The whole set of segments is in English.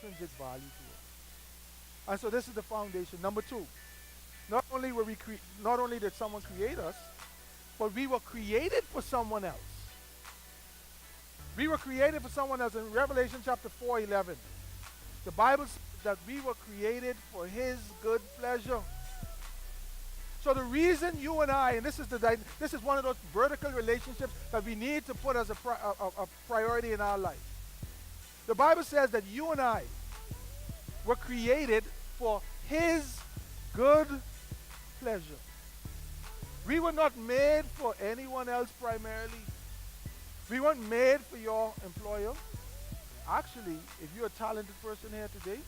intrinsic value to us. And so this is the foundation. Number two, not only did someone create us, but we were created for someone else. We were created for someone else. In Revelation chapter 4:11, the Bible says that we were created for His good pleasure. So the reason you and I, and this is one of those vertical relationships that we need to put as a priority in our life. The Bible says that you and I were created for His good pleasure. We were not made for anyone else primarily. We weren't made for your employer. Actually, if you're a talented person here today,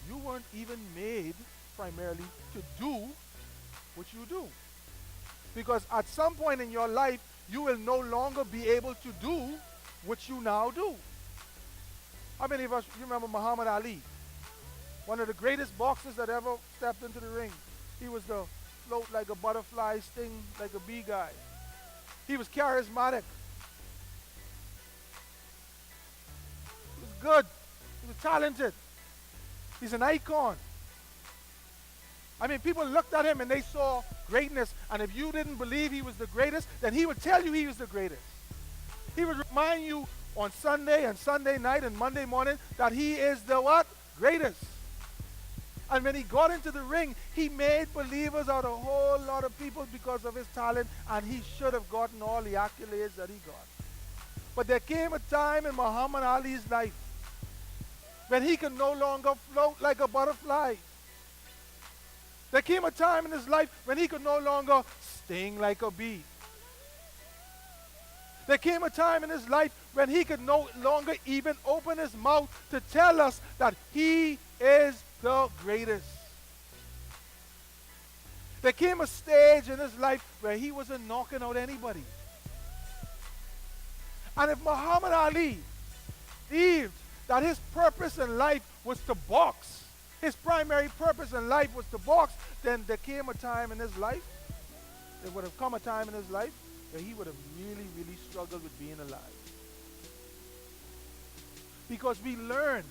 you weren't even made primarily to do what you do. Because at some point in your life, you will no longer be able to do what you now do. How many of us remember Muhammad Ali? One of the greatest boxers that ever stepped into the ring. He was the float like a butterfly, sting like a bee guy. He was charismatic. He was good. He was talented. He's an icon. I mean, people looked at him and they saw greatness. And if you didn't believe he was the greatest, then he would tell you he was the greatest. He would remind you on Sunday and Sunday night and Monday morning that he is the what? Greatest. And when he got into the ring, he made believers out of a whole lot of people because of his talent, and he should have gotten all the accolades that he got. But there came a time in Muhammad Ali's life when he could no longer float like a butterfly. There came a time in his life when he could no longer sting like a bee. There came a time in his life when he could no longer even open his mouth to tell us that he is the greatest. There came a stage in his life where he wasn't knocking out anybody. And if Muhammad Ali believed that his purpose in life was to box, his primary purpose in life was to box, then there came a time in his life, there would have come a time in his life where he would have really, really struggled with being alive. Because we learn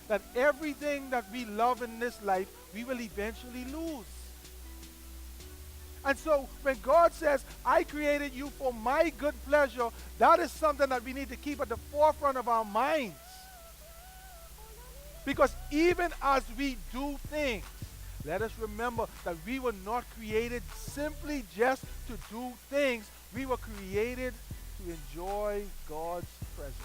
that everything that we love in this life, we will eventually lose. And so when God says, I created you for my good pleasure, that is something that we need to keep at the forefront of our minds. Because even as we do things, let us remember that we were not created simply just to do things. We were created to enjoy God's presence.